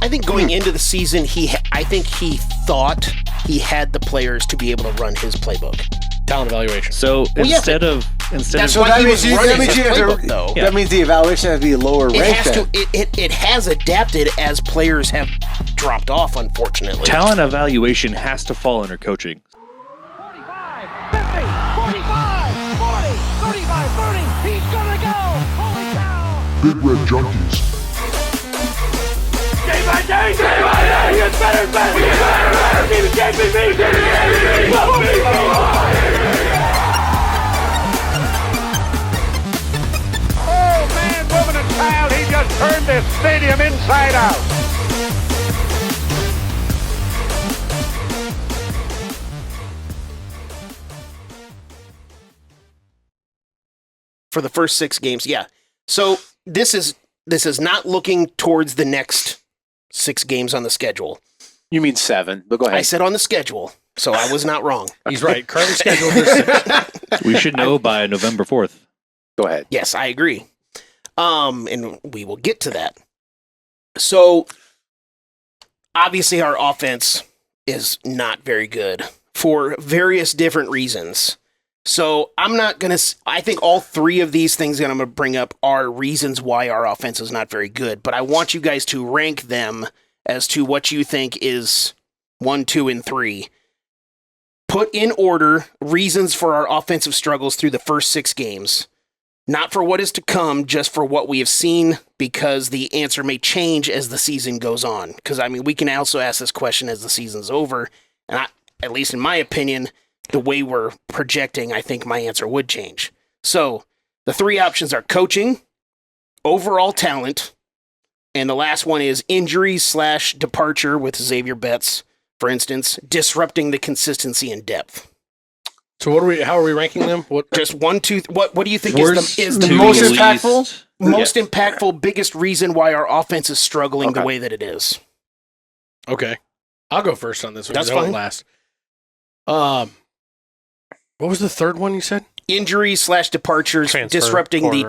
I think going into the season, I think he thought he had the players to be able to run his playbook. Talent evaluation. So instead of that means the evaluation has to be lower ranked. It has adapted as players have dropped off, unfortunately. Talent evaluation has to fall under coaching. 45, 50, 45, 40, 35, 30. He's gonna go. Holy cow! Big Red Junkies. Day by day, he gets better and better. He gets better and better. Give it JPB. Oh, man, woman, and child, he just turned this stadium inside out. For the first 6 games, yeah. So this is not looking towards the next 6 games on the schedule. You mean 7, but go ahead. I said on the schedule, so I was not wrong. He's right. Current schedule is 6. We should know by November 4th. Go ahead. Yes, I agree. And we will get to that. So obviously our offense is not very good for various different reasons. So I think all 3 of these things that I'm going to bring up are reasons why our offense is not very good, but I want you guys to rank them as to what you think is 1, 2, and 3. Put in order reasons for our offensive struggles through the first 6 games. Not for what is to come, just for what we have seen, because the answer may change as the season goes on. Because, we can also ask this question as the season's over, and at least in my opinion, the way we're projecting, I think my answer would change. So, the 3 options are coaching, overall talent, and the last one is injuries/departure with Xavier Betts, for instance, disrupting the consistency and depth. So how are we ranking them? Just 1, 2. What do you think is the most impactful? Most impactful, biggest reason why our offense is struggling the way that it is. Okay, I'll go first on this one. That's fine. Last. What was the third one you said? Injuries/departures, disrupting the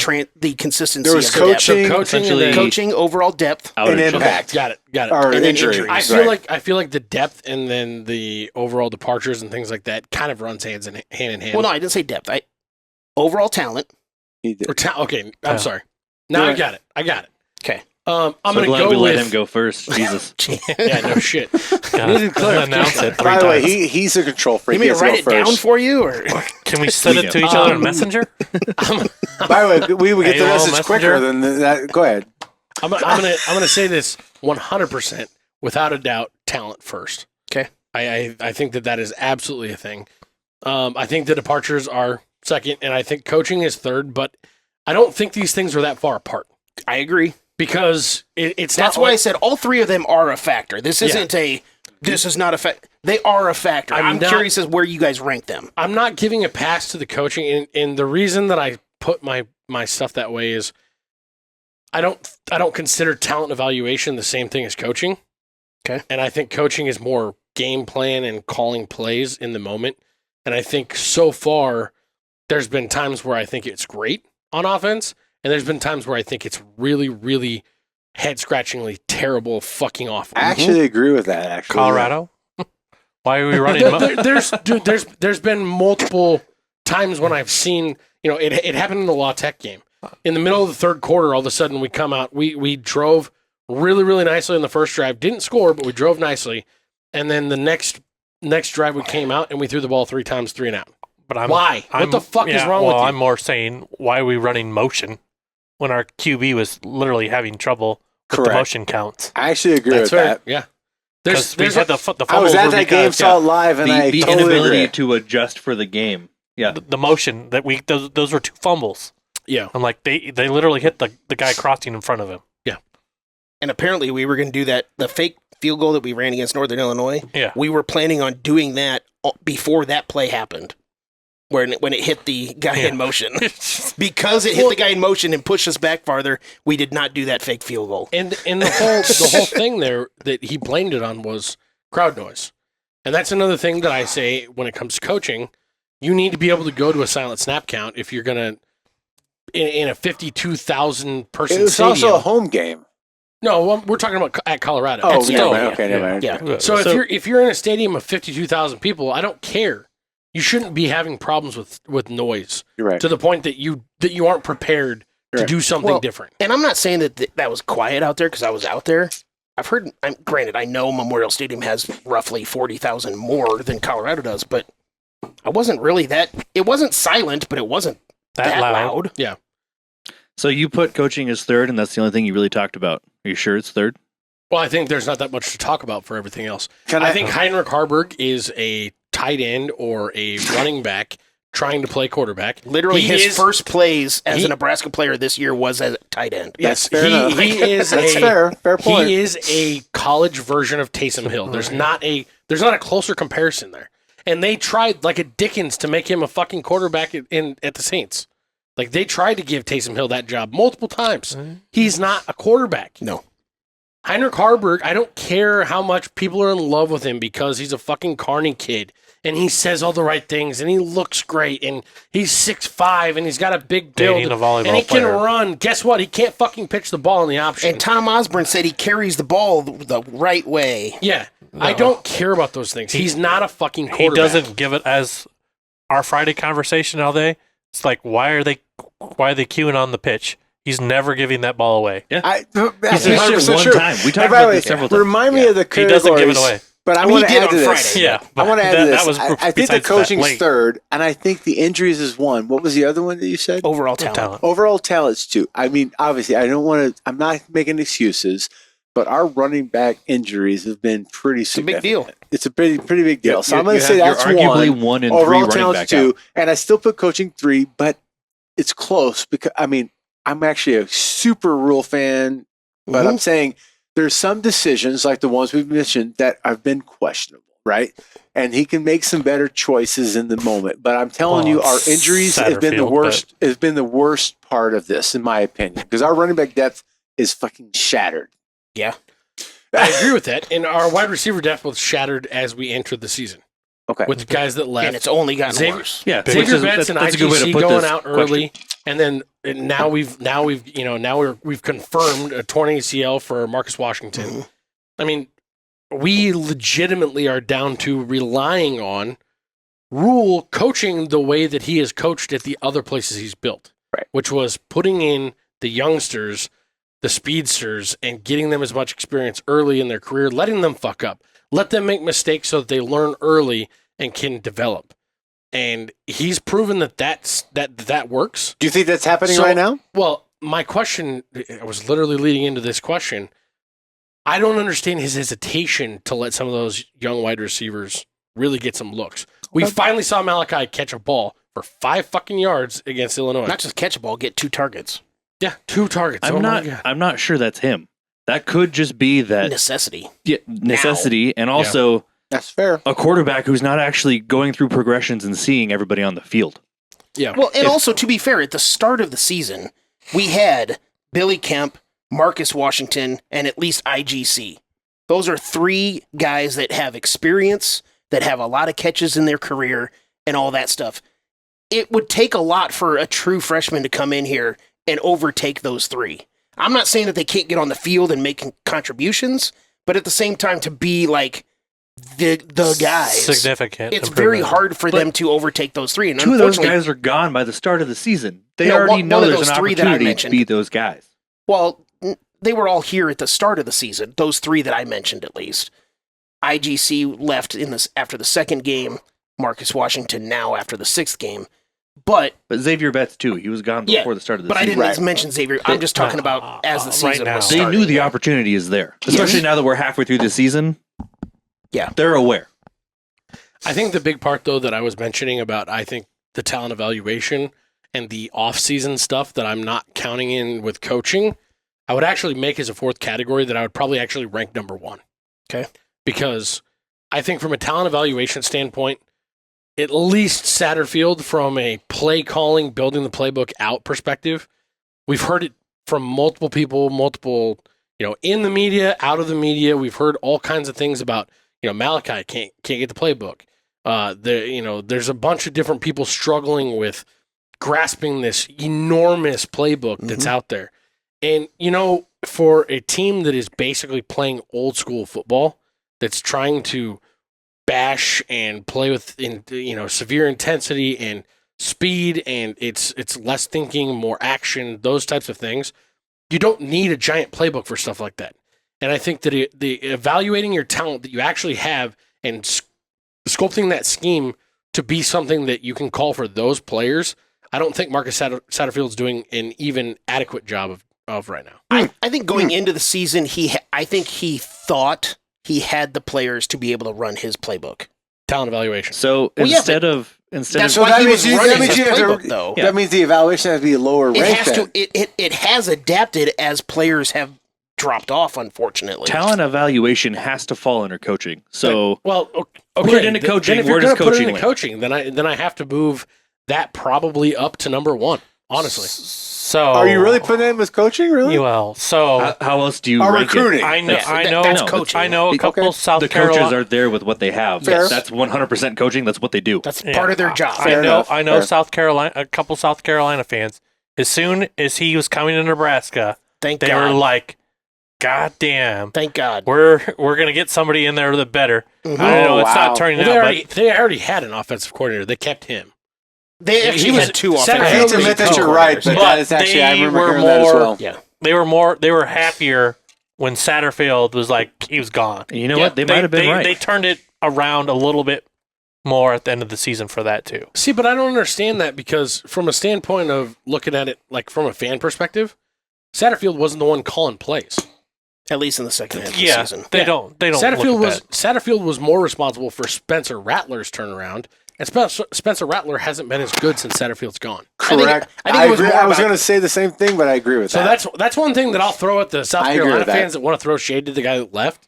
consistency. There was of the coaching, overall depth, and impact. Got it. Or and then injuries. I feel like the depth and then the overall departures and things like that kind of runs hand in hand. Well, no, I didn't say depth. Overall talent. He did. Okay, I'm sorry. Now I got it. Okay. I'm so going to glad go we with... let him go first. Jesus. Yeah, no shit. Announce it 3 By the way, times. he's a control freak. You mean to write it down for you, or Can we send it to each other on Messenger? By the way, we would get the AOL message Messenger? quicker than that. Go ahead. I'm gonna say this 100% without a doubt. Talent first. Okay. I think that is absolutely a thing. I think the departures are second, and I think coaching is third. But I don't think these things are that far apart. I agree. Because it's that's not why I said all 3 of them are a factor. This isn't this is not a factor. They are a factor. I'm curious as where you guys rank them. I'm not giving a pass to the coaching, and the reason that I put my stuff that way is I don't consider talent evaluation the same thing as coaching. Okay. And I think coaching is more game plan and calling plays in the moment. And I think so far there's been times where I think it's great on offense. And there's been times where I think it's really, really head-scratchingly terrible, fucking awful. I actually agree with that. Actually, Colorado. Why are we running? There's been multiple times when I've seen, it happened in the La Tech game. In the middle of the third quarter, all of a sudden we come out. We drove really, really nicely in the first drive. Didn't score, but we drove nicely. And then the next drive we came out and we threw the ball 3 times, 3 and out. But why? What the fuck is wrong with you? I'm more saying, why are we running motion when our QB was literally having trouble with the motion counts? I actually agree with that. Yeah. There's the fumbles. I was at that game, saw it live, and I the totally inability agree. to adjust for the game. Yeah, the motion that those were 2 fumbles. Yeah, I'm like they literally hit the guy crossing in front of him. Yeah, and apparently we were going to do that. The fake field goal that we ran against Northern Illinois. Yeah, we were planning on doing that before that play happened. When it hit the guy in motion. Because it hit the guy in motion and pushed us back farther, we did not do that fake field goal. And the whole thing there that he blamed it on was crowd noise. And that's another thing that I say when it comes to coaching. You need to be able to go to a silent snap count if you're going to, in a 52,000 person stadium. It was also a home game. No, well, we're talking about at Colorado. Oh, At never Stone. mind. Okay, never mind. Yeah. So if you're in a stadium of 52,000 people, I don't care. You shouldn't be having problems with noise You're right. to the point that you aren't prepared to Right. do something Well, different. And I'm not saying that that was quiet out there because I was out there. I've heard, granted, I know Memorial Stadium has roughly 40,000 more than Colorado does, but I wasn't really it wasn't silent, but it wasn't that loud. Yeah. So you put coaching as third, and that's the only thing you really talked about. Are you sure it's third? Well, I think there's not that much to talk about for everything else. Can I think Heinrich Harburg is a tight end or a running back trying to play quarterback. Literally, He his is- first plays as he- a Nebraska player this year was as a tight end. Yes, fair enough. he is That's fair point. He is a college version of Taysom Hill. There's not a closer comparison there. And they tried like a Dickens to make him a fucking quarterback at the Saints. Like they tried to give Taysom Hill that job multiple times. He's not a quarterback. No. Heinrich Harburg, I don't care how much people are in love with him because he's a fucking Carney kid and he says all the right things and he looks great and he's 6'5" and he's got a big build Dating a volleyball and he player. can run. Guess what? He can't fucking pitch the ball in the option. And Tom Osborne said he carries the ball the right way. Yeah. I don't care about those things. He's not a fucking He quarterback. doesn't give it as our Friday conversation all day. It's like, why are they queuing on the pitch? He's never giving that ball away. He's That's missed it 100% one true. time. We talked And by the about way, this several times. Remind me of the He categories. doesn't give it away. But I I mean, want he to did add on to this. Friday. Yeah, I want to add to that this. was I think the besides that, coaching's late. third, and I think the injuries is one. What was the other one that you said? Overall talent. Overall talent's two. I mean, obviously, I don't want to. I'm not making excuses, but our running back injuries have been pretty It's a big significant. deal. It's a pretty big deal. So I'm going You to say have- that's you're arguably one. 1 and 3 Overall running talent's back two, out. and I still put coaching three, but it's close because I mean I'm actually a super rule fan, but I'm saying there's some decisions like the ones we've mentioned that have been questionable, right? And he can make some better choices in the moment. But I'm telling you, our injuries have been the Satterfield, worst. Has been the worst part of this, in my opinion, because our running back depth is fucking shattered. Yeah. I agree with that. And our wide receiver depth was shattered as we entered the season Okay. with the guys that left. And it's only gotten Xavier- worse. Yeah, Xavier which is- Betts and that's a good way to IGC put going this out question. early, and then now we've confirmed a torn ACL for Marcus Washington. I mean, we legitimately are down to relying on Rule coaching the way that he has coached at the other places he's built, Right. which was putting in the youngsters, the speedsters, and getting them as much experience early in their career, letting them fuck up, let them make mistakes so that they learn early and can develop. And he's proven that works. Do you think that's happening So- right now? Well, my question, I was literally leading into this question. I don't understand his hesitation to let some of those young wide receivers really get some looks. We finally saw Malachi catch a ball for 5 fucking yards against Illinois. Not just catch a ball, get 2 targets. Yeah, 2 targets. Oh my God. I'm not sure that's him. That could just be that Necessity. necessity, and also That's fair. a quarterback who's not actually going through progressions and seeing everybody on the field. Yeah. Well, and also, to be fair, at the start of the season, we had Billy Kemp, Marcus Washington, and at least IGC. Those are 3 guys that have experience, that have a lot of catches in their career, and all that stuff. It would take a lot for a true freshman to come in here and overtake those 3. I'm not saying that they can't get on the field and make contributions, but at the same time, to be like the guys, Significant. it's very improvement. hard for them to overtake those 3. And 2 of those unfortunately, guys are gone by the start of the season. They No, already one know of there's those an 3 that I opportunity to mentioned. be those guys. well, they were all here at the start of the season. Those 3 that I mentioned, at least. IGC left after the 2nd game. Marcus Washington now after the 6th game. But Xavier Betts too. He was gone Yeah, before the start of the but I season. didn't mention Xavier. I'm just talking about as the right season now. was They starting. knew the opportunity is there, especially now that we're halfway through the season. Yeah. They're aware. I think the big part, though, that I was mentioning about, I think, the talent evaluation and the off-season stuff that I'm not counting in with coaching, I would actually make as a 4th category that I would probably actually rank number 1. Okay. Because I think from a talent evaluation standpoint, at least Satterfield, from a play calling, building the playbook out perspective, we've heard it from multiple people, in the media, out of the media. We've heard all kinds of things about, Malachi can't get the playbook. There's a bunch of different people struggling with grasping this enormous playbook that's out there. And, for a team that is basically playing old school football, that's trying to bash and play with, severe intensity and speed, and it's less thinking, more action, those types of things, you don't need a giant playbook for stuff like that. And I think that the evaluating your talent that you actually have and sculpting that scheme to be something that you can call for those players, I don't think Marcus Satterfield's doing an even adequate job of right now. I think going into the season, I think he thought he had the players to be able to run his playbook. Talent evaluation. So instead of that's why he was running his playbook, though. That means the evaluation has to be lower ranked. It has adapted as players have dropped off, unfortunately. talent evaluation has to fall under coaching. So okay. put it into coaching. Then if Where you're does going to put it coaching into coaching, then I have to move that probably up to number one. Honestly, So Are you really putting him as coaching? Really? Well, so how else do you Or rank recruiting? it? I know, Yeah, I that- know, that's coaching. I know a couple South The Carolina. coaches are there with what they have. Fair. That's 100% coaching. That's what they do. That's Yeah. part of their job. I know. enough. I know Fair. South Carolina. A couple South Carolina fans. As soon as he was coming to Nebraska, Thank they God. were like, "God damn, Thank God. we're gonna get somebody in there that better." Mhm. I know it's wow. not turning well, out, they already had an offensive coordinator. They kept him. They He actually was- had two Center I offensive hate to Field admit that was you're right, coordinators. but But that is actually I they remember were hearing that as more- well. Yeah. they were happier when Satterfield was like he was gone. And you know what? They might have been right. They turned it around a little bit more at the end of the season for that too. See, but I don't understand that because from a standpoint of looking at it like from a fan perspective, Satterfield wasn't the one calling plays. At least in the second half of the Yeah, season. they don't. Satterfield was more responsible for Spencer Rattler's turnaround, and Spencer Rattler hasn't been as good since Satterfield's gone. Correct. I think it was agree. more I was about- going to say the same thing, but I agree with So that. that's one thing that I'll throw at the South I agree Carolina with that. fans that want to throw shade to the guy that left.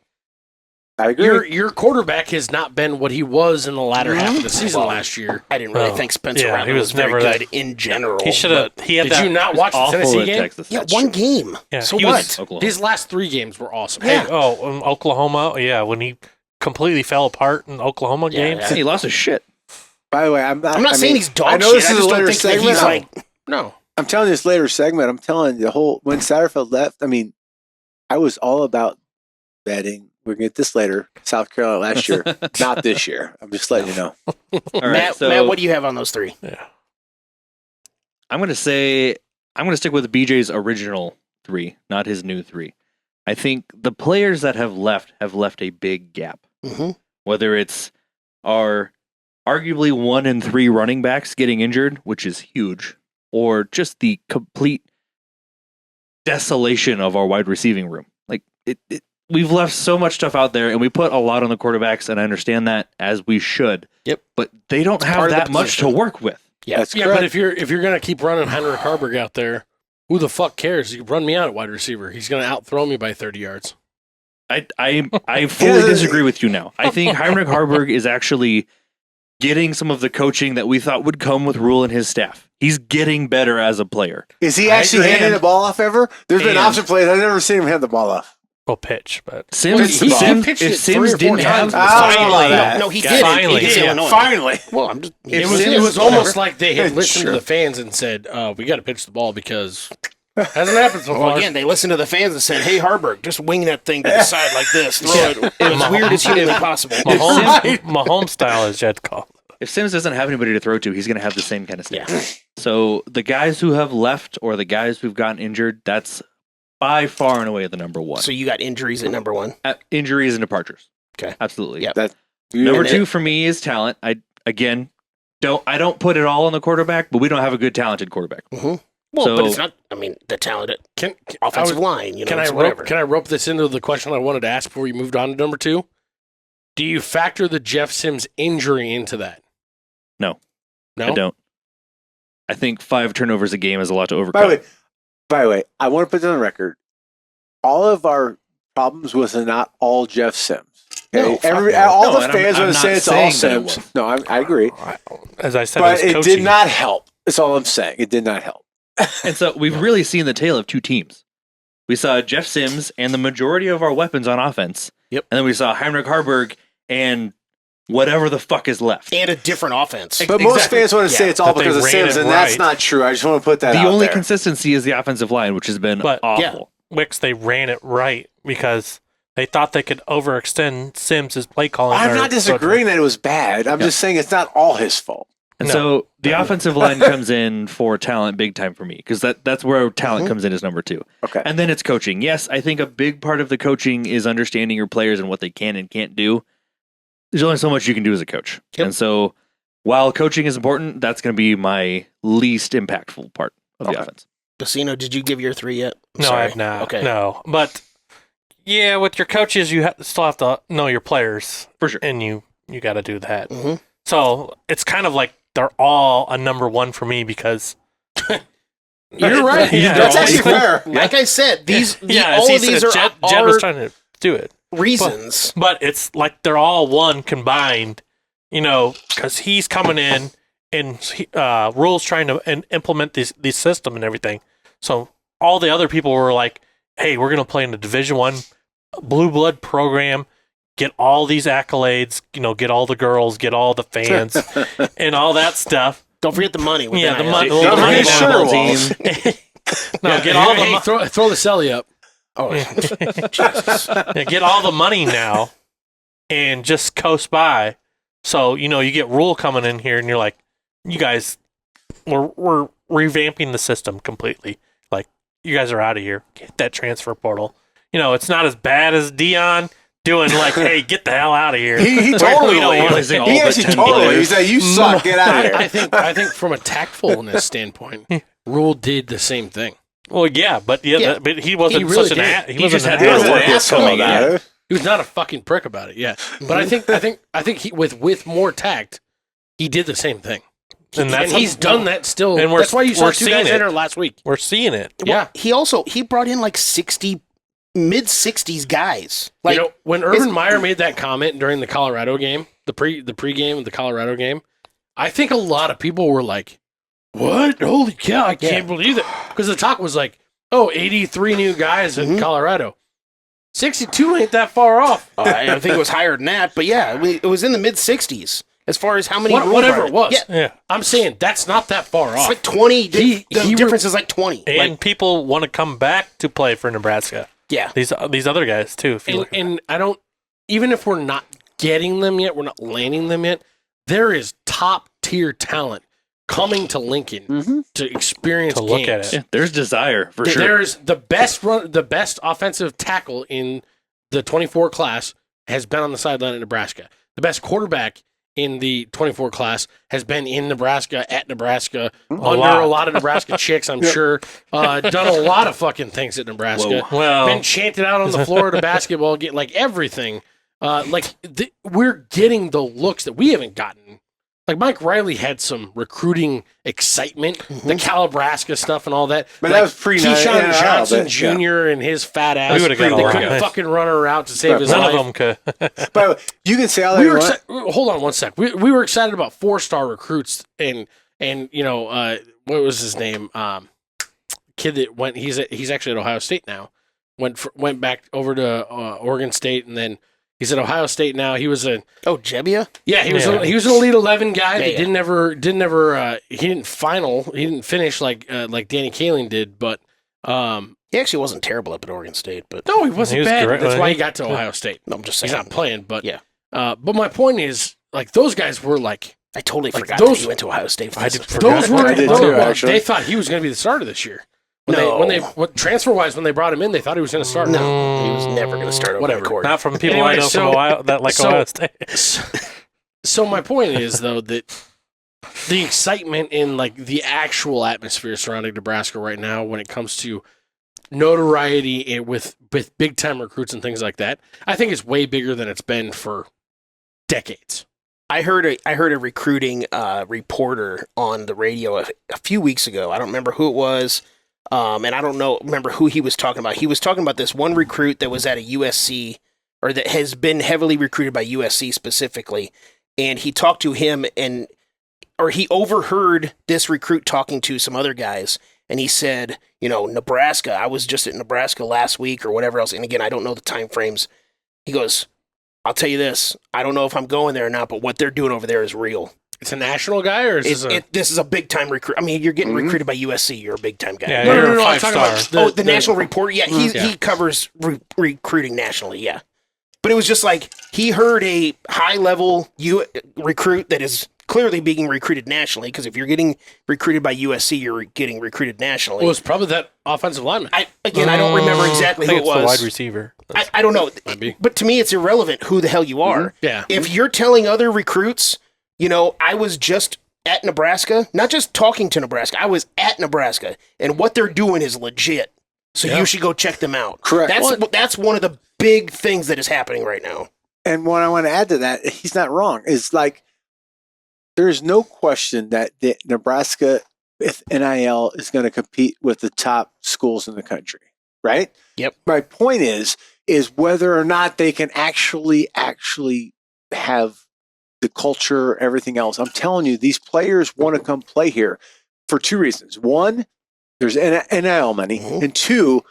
I agree. Your quarterback has not been what he was in the latter half of the season Well, last year. I didn't really Oh, think Spencer yeah, Rattler he was was very never that- good in general. He should have. but- He had Did that. you not watch the Awful Tennessee at game? Texas. Yeah, That's one true. game. Yeah, So he what? was- Oklahoma. His last three games were awesome. Yeah. Oklahoma. Yeah, when he completely fell apart in Oklahoma Yeah, games. yeah. He lost his shit. By the way, I'm not saying he's dog I know shit. this I is just a don't later think that segment. he's like No. I'm telling you this later segment. I'm telling you the whole when Satterfield left. I mean, I was all about betting. We're gonna get this later. South Carolina last year, not this year. I'm just letting you know. All right, Matt, so Matt, what do you have on those three? I'm going to stick with BJ's original three, not his new three. I think the players that have left a big gap. Mm-hmm. Whether it's our arguably 1 and 3 running backs getting injured, which is huge, or just the complete desolation of our wide receiving room. Like we've left so much stuff out there, and we put a lot on the quarterbacks, and I understand that as we should. Yep. But they don't part have of the that much to position. work with. Yeah. That's Yeah, correct. but if you're gonna keep running Heinrich Harburg out there, who the fuck cares? You run me out at wide receiver. He's gonna outthrow me by 30 yards. I fully disagree with you now. I think Heinrich Harburg is actually getting some of the coaching that we thought would come with Rule and his staff. He's getting better as a player. Is he I actually agree. handing the ball off ever? There's been And- option plays. I've never seen him hand the ball off. Well, pitch, but Sims, He pitched if it 3 Sims or 4 didn't have times. I don't know about that. No, he God, did. finally. He did. Yeah, Illinois. Finally. Well, I'm just. It If was Sims- it was almost like they had Yeah, listened sure. to the fans and said, "We got to pitch the ball because hasn't happened so Well, far." again, they listened to the fans and said, "Hey, Harburg, just wing that thing to the side like this. Throw it as weird as humanly possible." Mahomes style is Jed call. If Sims doesn't have anybody to throw to, he's going to have the same kind of stuff. Yeah. So the guys who have left or the guys who've gotten injured, that's by far and away the number one. So you got injuries at number one. Injuries and departures. Okay. Absolutely. Yep. Number And 2 for me is talent. I don't put it all on the quarterback, but we don't have a good talented quarterback. Well, So- but it's not. I mean, the talented Can offensive line. You know, Can I it's whatever. rope this into the question I wanted to ask before you moved on to number 2? Do you factor the Jeff Sims injury into that? No. No. I don't. I think 5 turnovers a game is a lot to By overcome. the way, I want to put this on the record. All of our problems was not all Jeff Sims. Okay? No, fuck no. All No, the and fans I'm want to not say it's all saying that it Sims. was. No, I agree. As I said, But it it did not help. That's all I'm saying. It did not help. And so we've really seen the tale of 2 teams. We saw Jeff Sims and the majority of our weapons on offense. Yep. And then we saw Heinrich Harburg and whatever the fuck is left. And a different offense. But most fans want to say it's all That they because of ran Sims, it and that's right. not true. I just want to put that The out only there. consistency is the offensive line, which has been But- awful. Wicks, they ran it right because they thought they could overextend Sims' play calling. I'm or- not disagreeing that it was bad. I'm just saying it's not all his fault. And No. so the offensive line comes in for talent big time for me because that's where talent comes in as number 2. Okay. And then it's coaching. Yes, I think a big part of the coaching is understanding your players and what they can and can't do. There's only so much you can do as a coach. Yep. And so while coaching is important, that's going to be my least impactful part of the offense. Bacino, did you give your 3 yet? I'm No, sorry. I have not. Okay. No, but yeah, with your coaches, you still have to know your players For sure. and you got to do that. Mhm. So it's kind of like they're all a number 1 for me because You're right. Yeah, That's all actually equal. fair. Like I said, Yeah, all see, of these so are Jed was trying to do it, reasons. but it's like they're all one combined. Because he's coming in and Rule's trying to implement this system and everything. So all the other people were like, "Hey, we're going to play in the Division I blue blood program, get all these accolades, get all the girls, get all the fans, and all that stuff." Don't forget the money. With Yeah, the NIL. money. Don't The money forget now. Sugar Walls. No, get all the Hey, throw the celly up. Oh, Yeah, get all the money now and just coast by. So, you get Rule coming in here and you're like, you guys, we're revamping the system completely. Like, you guys are out of here. Get that transfer portal. It's not as bad as Dion doing like, hey, get the hell out of here. He We totally don't want Replacing all He but actually 10 totally. He players. said, "You suck. Get out of here." I think from a tactfulness standpoint, Rule did the same thing. Well, yeah, but Yeah. but he wasn't He really such an did. ass. He just had He to was an work with asshole coming about in. it. He was not a fucking prick about it. Yeah, but I think he with more tact, he did the same thing. And that's he's done that still. And That's why you saw we're 2 seeing guys it. enter last week. We're seeing it. Yeah. he brought in like 60 mid-60s guys. Like When Urban Meyer made that comment during the Colorado game, the pregame of the Colorado game, I think a lot of people were like, "What? Holy cow! I can't believe it!" Because the talk was like, "Oh, 83 new guys in Colorado. 62 ain't that far off." I think it was higher than that, but yeah, it was in the mid-60s as far as how many Rule Whatever brought it was. Yeah, Yeah. I'm saying that's not that far it's off. like 20. The He difference is like 20. And Like, people want to come back to play for Nebraska. yeah. These other guys too. If you And, look. and I don't, even if we're not getting them yet, we're not landing them yet, there is top tier talent coming to Lincoln to experience To look at games. it. Yeah, there's desire for sure. There's the best offensive tackle in the 24 class has been on the sideline at Nebraska. The best quarterback in the 24 class has been in Nebraska, at Nebraska, under lot. a lot of Nebraska chicks, I'm sure. Done a lot of fucking things at Nebraska. Well, Been chanted out on the floor to basketball, get like everything. We're getting the looks that we haven't gotten. Like Mike Riley had some recruiting excitement, the Calabrasca stuff and all that. But like that was pre- Keyshawn yeah, Johnson but, Jr. and his fat ass. We would've got they along. couldn't fucking run her out to save his none life. of them could. But you can say all that We you were want. hold on one sec. We were excited about 4-star recruits and what was his name? Kid that went. He's actually at Ohio State now. Went back over to Oregon State and then he's at Ohio State now. He was a Jebbia? yeah. He was Yeah. he was an Elite 11 guy that Yeah. he didn't finish like Danny Kaling did, but He actually wasn't terrible up at Oregon State, but no, he wasn't He was bad. great. That's why he got to Ohio State. I'm just He's saying. not playing, but Yeah. But my point is, like those guys were like I totally Like, forgot those- that he went to Ohio State. For I this. did forget. those were I did those- too, well, actually. they thought he was going to be the starter this year. No. When they transfer wise when they brought him in, they thought he was going to start. No, he was never going to start over Whatever. the court. Not from people Anyway, I know so- from Ohio that like so- Ohio State. So my point is though that the excitement in like the actual atmosphere surrounding Nebraska right now when it comes to notoriety and with big time recruits and things like that, I think it's way bigger than it's been for decades. I heard a recruiting reporter on the radio a few weeks ago. I don't remember who it was, and I don't remember who he was talking about. He was talking about this one recruit that was at a USC, or that has been heavily recruited by USC specifically, and he talked to him, or he overheard this recruit talking to some other guys, and he said, Nebraska, I was just at Nebraska last week or whatever else, and again, I don't know the time frames. He goes, I'll tell you this. I don't know if I'm going there or not, but what they're doing over there is real. It's a national guy, or is This is a big time recruit. I mean, you're getting recruited by USC. You're a big time guy. Yeah, No, you're a I'm talking five-star. about the national reporter. Yeah, Yeah. he covers recruiting nationally. Yeah, but it was just like he heard a high level recruit that is clearly being recruited nationally. Because if you're getting recruited by USC, you're getting recruited nationally. Well, it's probably that offensive lineman. I don't remember exactly I who think it it's the was. wide receiver. I don't know, Might be. but to me, it's irrelevant who the hell you are. Yeah. If you're telling other recruits, I was just at Nebraska, not just talking to Nebraska, I was at Nebraska, and what they're doing is legit. So Yeah. you should go check them out. Correct. That's one of the big things that is happening right now. And what I want to add to that, he's not wrong. Is like there's no question that the Nebraska with NIL is going to compete with the top schools in the country, right? Yep. My point is whether or not they can actually have the culture, everything else. I'm telling you, these players want to come play here for two reasons. One, there's NIL money, and two,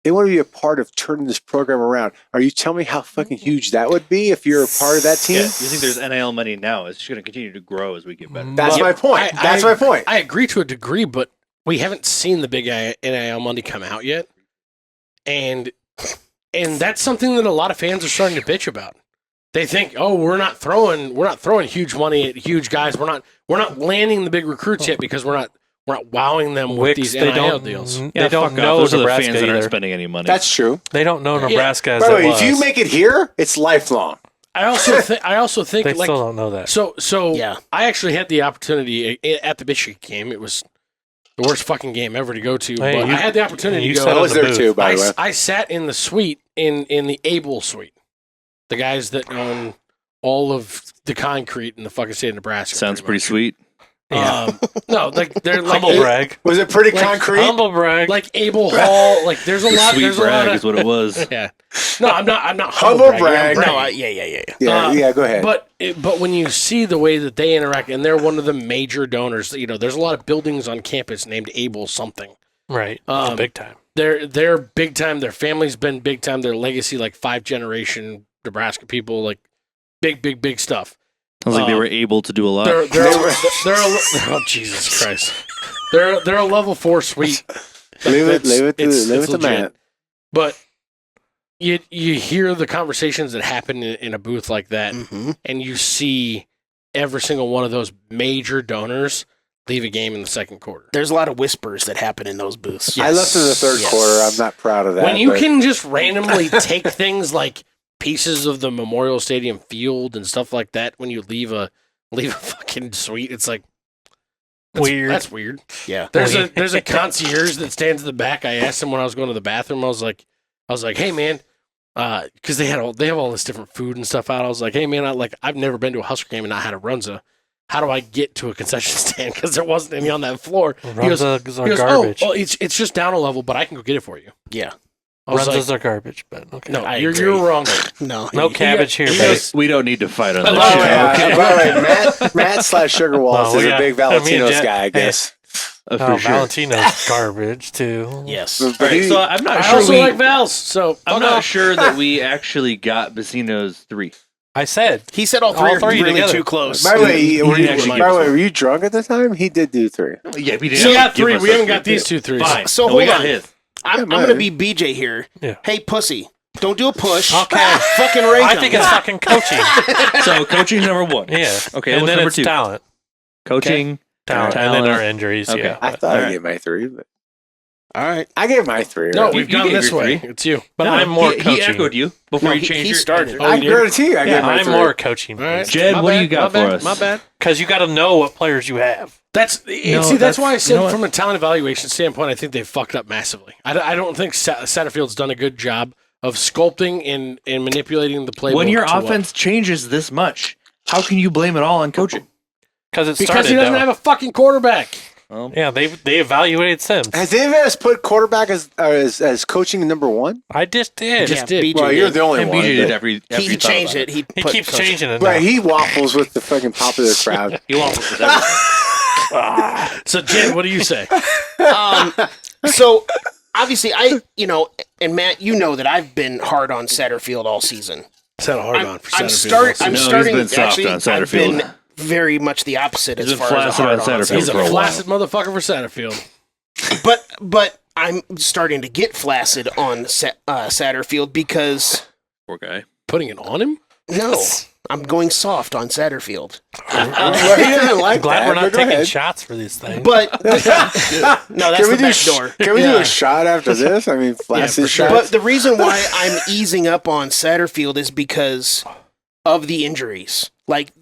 they want to be a part of turning this program around. Are you telling me how fucking huge that would be if you're a part of that team? Yeah, you think there's NIL money now? It's just going to continue to grow as we get better. That's my point. That's my point. I agree to a degree, but we haven't seen the big NIL money come out yet, and that's something that a lot of fans are starting to bitch about. They think, oh, we're not throwing huge money at huge guys. We're not landing the big recruits yet because we're not wowing them with these NIL deals. They don't know Those are the Nebraska fans that aren't either. spending any money. That's true. They don't know Nebraska as By the it way, was. if you make it here, it's lifelong. I also think they like still don't know that. so. Yeah. I actually had the opportunity at the Michigan game. It was the worst fucking game ever to go to. Hey, but you- I had the opportunity you to go. said I was the there booth. too, by the way. I sat in the suite in the Able suite. The guys that own all of the concrete in the fucking state of Nebraska. Sounds pretty much. sweet. No, like they're like Humble brag. Was it pretty Like, concrete? Humble brag. like Able Hall. Like there's a lot. Sweet There's a brag lot is of, what it was. yeah. No, I'm not Humble bragging, I'm brag. bragging. No, yeah. yeah, go ahead. But when you see the way that they interact, and they're one of the major donors, there's a lot of buildings on campus named Able something. Right. Big time. They're big time. Their family's been big time. Their legacy, like 5-generation Nebraska people, like big stuff. Sounds like they were able to do a lot. They're oh Jesus Christ. They're a level 4 suite. leave it It's to legit. Matt. But you hear the conversations that happen in a booth like that, Mm-hmm. and you see every single one of those major donors leave a game in the second quarter. There's a lot of whispers that happen in those booths. I left in the third Yes. quarter. I'm not proud of that. When you but- can just randomly take things like pieces of the Memorial Stadium field and stuff like that, when you leave a fucking suite, it's like Weird. That's weird. Yeah. There's a concierge that stands in the back. I asked him when I was going to the bathroom. I was like, hey man, because they have all this different food and stuff out. I was like, hey man, I've never been to a Husker game and not had a runza. How do I get to a concession stand? Because there wasn't any on that floor. Runzas are He goes, garbage. Oh, it's just down a level, but I can go get it for you. Yeah. I was Runzas like, are garbage, but okay. no, I you're agree. wrong. No. No cabbage here, he buddy. goes- We don't need to fight on Oh, this Oh, show. yeah. By the way, Matt / Sugar Walls Well, is we a got- big I mean, Valentinos Jet- guy, I hey. guess. For Oh, sure. Valentino's garbage too. Yes. But All right, he- so I'm not I sure also we. like Val's, so I'm fuck not off. sure that we actually got Bassino's 3. I said He said all All three three are really together. too close. by the way, He didn't actually were you drunk at the time? He did do 3. Yeah, we We got 3. We haven't got these 2 threes. Fine. So No, we hold got on. his. I'm Yeah, going to be BJ here. Yeah. Hey, pussy. Don't do a push. Okay. Fucking rank I 'em. think it's fucking coaching. So coaching's number 1. Yeah. Okay, and what's then number it's 2? talent. Coaching. Talent. And then our injuries. Okay. Yeah. I thought All I right. gave my 3, but All right. I gave my 3. No, right? we've You gone gave this your way. 3. It's you. But I'm more he coaching. echoed you before No, you he changed your started. answer. Oh, I you did? guarantee you I gave my 3. I'm more coaching. All right. Jed, My what do bad, you got my for bad, us? My bad. Because you got to know what players you have. That's that's- that's why I said you know what? from a talent evaluation standpoint, I think they fucked up massively. I don't think Satterfield's done a good job of sculpting and manipulating the playbook. When your to offense changes this much, how can you blame it all on coaching? Because it because started he doesn't that have way. a fucking quarterback. Well, Yeah, they evaluated Sims. Has anyone else put quarterback as coaching number 1? I just did. Just did. BJ Well, you're did. the only and one. BJ did but- every He thought changed about it. He He put keeps coaching. changing it. Right, now. he waffles with the fucking popular crowd. He waffles with everything. So, Jed, what do you say? So obviously, and Matt, you know that I've been hard on Satterfield all season. Set a hard on for I'm Satterfield. I'm No, he's starting. been soft Actually, on I've Satterfield. been very much the opposite He's as been far as a flaccid on hard on Satterfield He's for a a while. flaccid motherfucker for Satterfield. But I'm starting to get flaccid on Satterfield because Poor guy. Putting it on him? no, I'm going soft on Satterfield. Well, he doesn't like Glad that, we're not but go taking ahead. shots for these things. But no, that's the back door. Can we do a shot after this? I mean, flaccid for sure. shots. But the reason why I'm easing up on Satterfield is because of the injuries. Like,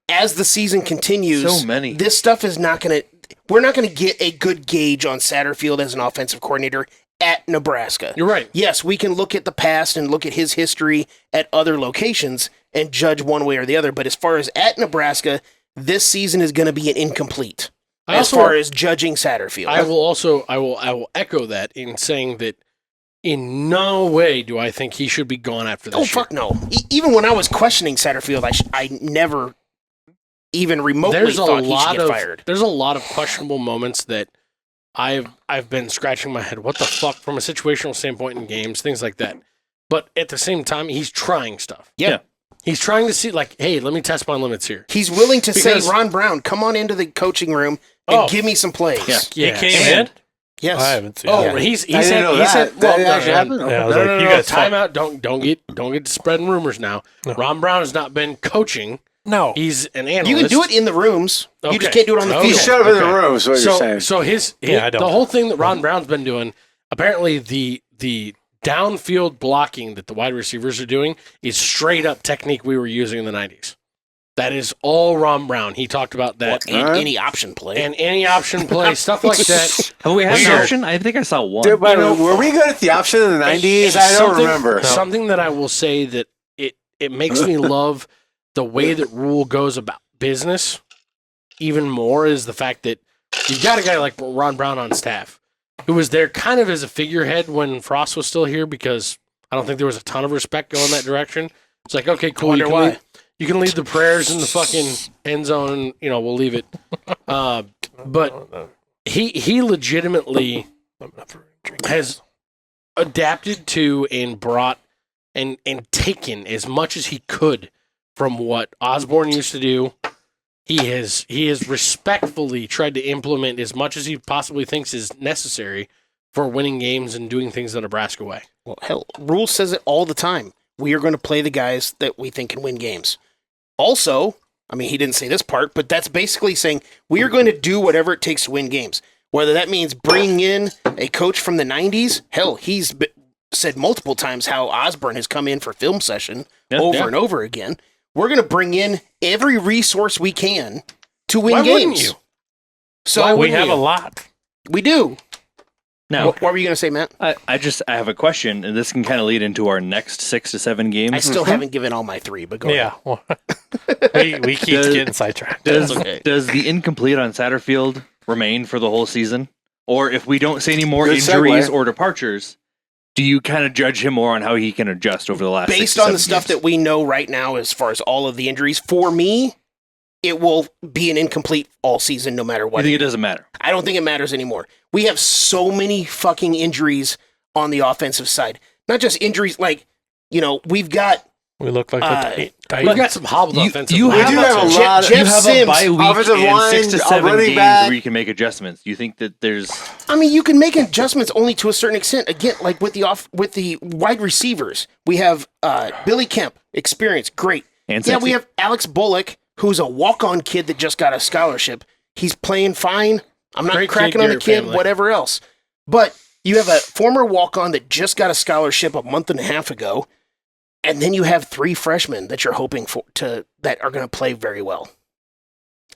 as the season continues, So many. this stuff is not going to. We're not going to get a good gauge on Satterfield as an offensive coordinator at Nebraska. You're right. Yes, we can look at the past and look at his history at other locations and judge one way or the other. But as far as at Nebraska, this season is going to be an incomplete as far as judging Satterfield. I will echo that in saying that in no way do I think he should be gone after this Oh, year. fuck no. Even when I was questioning Satterfield, I never even remotely thought he should get fired. There's a lot of questionable moments that I've been scratching my head. What the fuck from a situational standpoint in games, things like that. But at the same time, he's trying stuff. Yeah. He's trying to see, like, hey, let me test my limits here. He's willing to Because- say, Ron Brown, come on into the coaching room and Oh. give me some plays. Yeah. Yeah. he came in? Yes. I haven't seen Oh, it. he I said didn't know he that. said That actually happened? Yeah, I was no, like, no, you no, guys time out. Don't get spreading rumors now. No. Ron Brown has not been coaching. No. He's an analyst. You can do it in the rooms. You just Okay. can't do it on the Okay. He field. shut up in the Okay. room, is what you're saying. So Yeah, I don't. the whole thing that Ron Brown's been doing, apparently the downfield blocking that the wide receivers are doing is straight up technique we were using in the 90s. That is all Ron Brown. He talked about that. Any option play. And any option play, stuff like that. Have we had an Weird. option? I think I saw one. Dude, but you know, were we good at the option in the 90s? And I don't something- remember. Something that I will say that it makes me love the way that Rule goes about business even more is the fact that you've got a guy like Ron Brown on staff who was there kind of as a figurehead when Frost was still here because I don't think there was a ton of respect going that direction. It's like, okay, cool. Wonder why. You can leave the prayers in the fucking end zone. And, we'll leave it. But he legitimately has adapted to and brought and taken as much as he could from what Osborne used to do. He has respectfully tried to implement as much as he possibly thinks is necessary for winning games and doing things the Nebraska way. Well, hell, Rule says it all the time. We are going to play the guys that we think can win games. Also, I mean, he didn't say this part, but that's basically saying we are going to do whatever it takes to win games. Whether that means bringing in a coach from the 90s, hell, he's said multiple times how Osborne has come in for film session over and over again. We're going to bring in every resource we can to win Why games. wouldn't you? So we have a lot. We do. Now, What were you going to say, Matt? I have a question, and this can kind of lead into our next 6 to 7 games. I still haven't given all my 3, but go ahead. Yeah. Well, we keep getting sidetracked. Does okay. the incomplete on Satterfield remain for the whole season? Or if we don't see any more Good injuries segue. or departures, do you kind of judge him more on how he can adjust over the last 6 Based to on the 7 stuff games? that we know right now, as far as all of the injuries, for me, it will be an incomplete all season, no matter You what. think it doesn't matter? I don't think it matters anymore. We have so many fucking injuries on the offensive side. Not just injuries, like, we've got We look like the We've got some hobbled offensive you line. We do have a Jeff lot. Jeff you have Sims, a bye week offensive and line, 6 to a 7 running games back. where you can make adjustments. Do you think that there's... I mean, you can make adjustments only to a certain extent. Again, like with the wide receivers, we have Billy Kemp, experience, great. And Yeah, sexy. we have Alex Bullock, who's a walk-on kid that just got a scholarship. He's playing fine. I'm not Great kid, cracking on the Garrett kid, family. whatever else. But you have a former walk-on that just got a scholarship a month and a half ago, and then you have 3 freshmen that you're hoping that are going to play very well.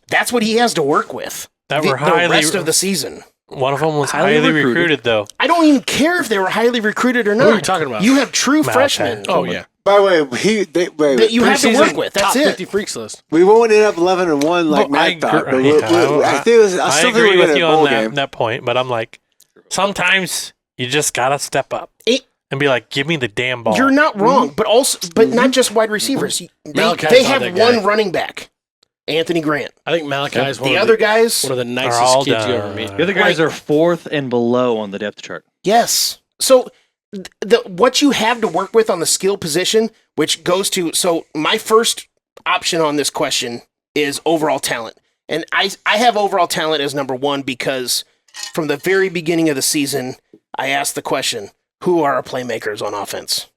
That's what he has to work with. That the were highly rest of the season. One of them was Highly highly recruited. recruited, though. I don't even care if they were highly recruited or not. Who are you talking about? You have true Malachi. freshmen Oh, yeah. By the way, that you have to work Preseason with. That's top it. 50 freaks list. we won't end up 11-1 like Well, Matt thought. But I I still I think agree we're with going you to on bowl that, game. that point, but I'm like, sometimes you just gotta step up It- and be like, give me the damn ball. You're not wrong, but not just wide receivers. Malachi's They not have that one guy. running back, Anthony Grant. I think Malachi is one The of other guys, one of the all nicest kids you done. ever meet. The other guys are 4th and below on the depth chart. yes. So what you have to work with on the skill position, which goes to, so my first option on this question is overall talent. And I have overall talent as number one because from the very beginning of the season, I asked the question, who are our playmakers on offense?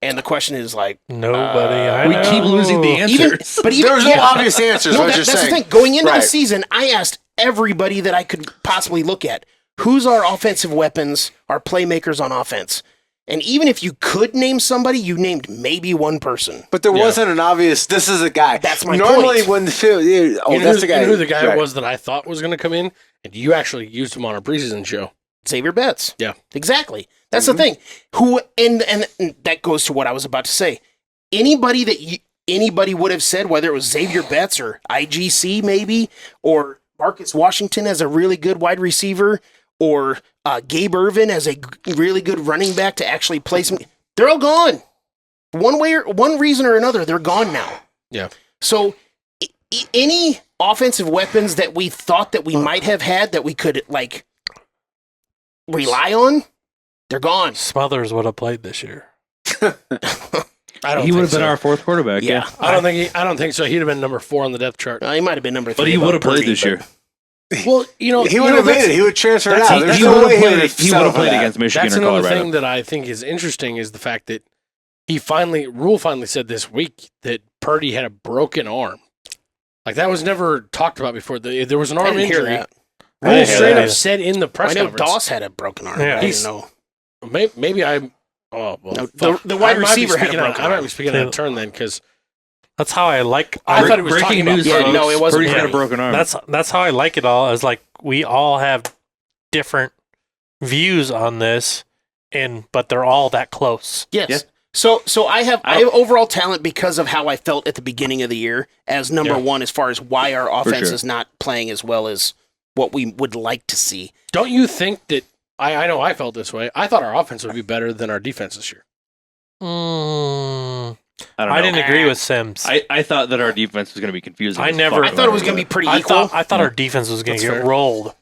And the question is like, Nobody. We keep losing the answers. There's no obvious answers. No, what you're that's saying. the thing. Going into the Right. season, I asked everybody that I could possibly look at, who's our offensive weapons, our playmakers on offense? And even if you could name somebody, you named maybe one person. But there wasn't an obvious, this is a guy. That's my Normally point. when the field, that's the guy. You know who the guy Right. was that I thought was going to come in, and you actually used him on our preseason show. Xavier Betts. Yeah. Exactly. That's the thing. Who and that goes to what I was about to say. Anybody would have said, whether it was Xavier Betts or IGC maybe, or Marcus Washington as a really good wide receiver, or Gabe Irvin as a really good running back to actually play some. They're all gone. One reason or another, they're gone now. Yeah. So any offensive weapons that we thought that we might have had that we could like rely on, they're gone. Smothers would have played this year. He would have been our fourth quarterback. Yeah. I don't think so. He'd have been number 4 on the depth chart. He might have been number 3. But he would have played Purdy, this year. Well, He would have made it. He would transfer it that's- out. There's He no would way have played. He would settled have for played that. against Michigan That's or another Colorado. thing that I think is interesting is the fact that Rule finally said this week that Purdy had a broken arm. Like that was never talked about before. There was an I arm didn't hear injury. that. I Rule didn't hear straight that up either. said in the press I know conference. Doss had a broken arm. Yeah. I didn't know. Maybe I'm. Oh well, No, fuck. the wide I might be receiver had a speaking out- broken I might arm. be speaking out of turn then because That's how I like. I thought it was talking Breaking about news. Yeah, folks. no, it wasn't Purdy's got a Purdy. broken arm. That's how I like it all. Is like we all have different views on this, but they're all that close. Yes. Yeah. So I have overall talent because of how I felt at the beginning of the year as number one as far as why our offense sure. is not playing as well as what we would like to see. don't you think that I know I felt this way. I thought our offense would be better than our defense this year. Mm, I don't know. I didn't agree with Sims. I thought that our defense was going to be confusing. I as never- fuck. I thought it was going to be pretty I equal. thought our defense was going to That's get fair. rolled.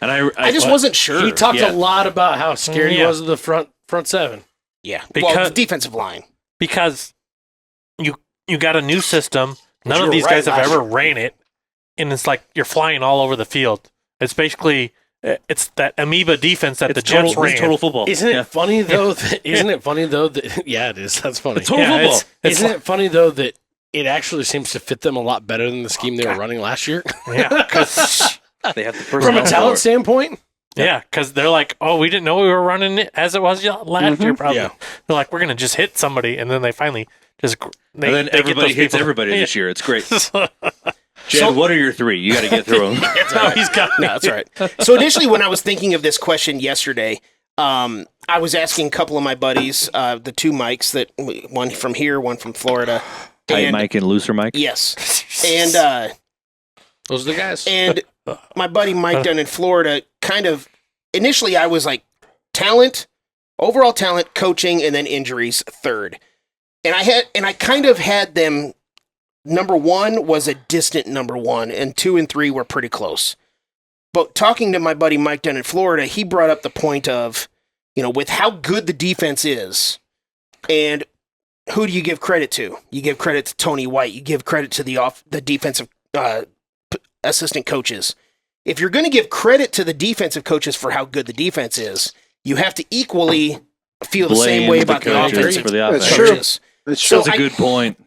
And I just wasn't sure. He talked Yeah. a lot about how scared he Yeah. was of the front seven. Yeah. Well, Because- the defensive line. Because you got a new system. None you of were these right guys have last ever year. ran it, and it's like you're flying all over the field. It's basically it's that amoeba defense that the Jets ran. It's total football. Isn't it Yeah. funny though? Isn't it funny though that yeah, it is. That's funny. It's total Yeah, football. it's Isn't it funny though that it actually seems to fit them a lot better than the scheme they were running last year Yeah, because They have the from personnel a for talent it. standpoint? they're like, oh, we didn't know we were running it as it was last year. Probably Yeah. they're like, we're gonna just hit somebody, and then they finally just And then they get everybody those hits people- everybody this year. It's great. Jed, So- what are your 3? You got to get through them. No, he's got No, that's all right. So initially, when I was thinking of this question yesterday, I was asking a couple of my buddies, the two Mikes, one from here, one from Florida. Tight and- Mike and looser Mike. Yes. And Those are the guys. and my buddy Mike down in Florida, kind of initially I was like talent, overall talent, coaching, and then injuries third. And I kind of had them. Number 1 was a distant number 1, and 2 and 3 were pretty close. But talking to my buddy Mike down in Florida, he brought up the point of, with how good the defense is, and who do you give credit to? You give credit to Tony White. You give credit to the defensive assistant coaches. If you're going to give credit to the defensive coaches for how good the defense is, you have to equally feel the same Blame way the about the coaches offensive for the That's offense. true. coaches. That's So That's a good point.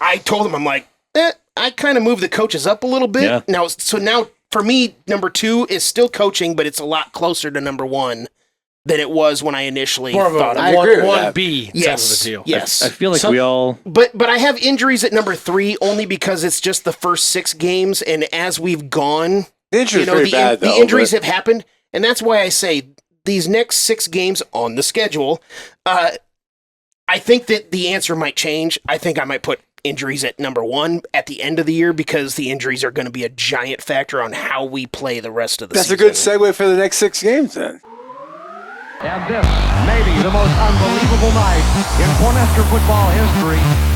I told him, I'm like, I kind of moved the coaches up a little bit. Yeah. Now for me, number 2 is still coaching, but it's a lot closer to number 1 than it was when I initially More of thought a of I it. agree with 1B type Yes. of a deal. Yes. I feel like Some- we all. But I have injuries at number 3 only because it's just the first 6 games, and as we've gone, The injury's pretty bad, the though. injuries but- have happened, and that's why I say these next 6 games on the schedule, I think that the answer might change. I think I might put injuries at number 1 at the end of the year because the injuries are going to be a giant factor on how we play the rest of the That's season. a good segue for the next 6 games, then. And this may be the most unbelievable night in Cornhusker football history.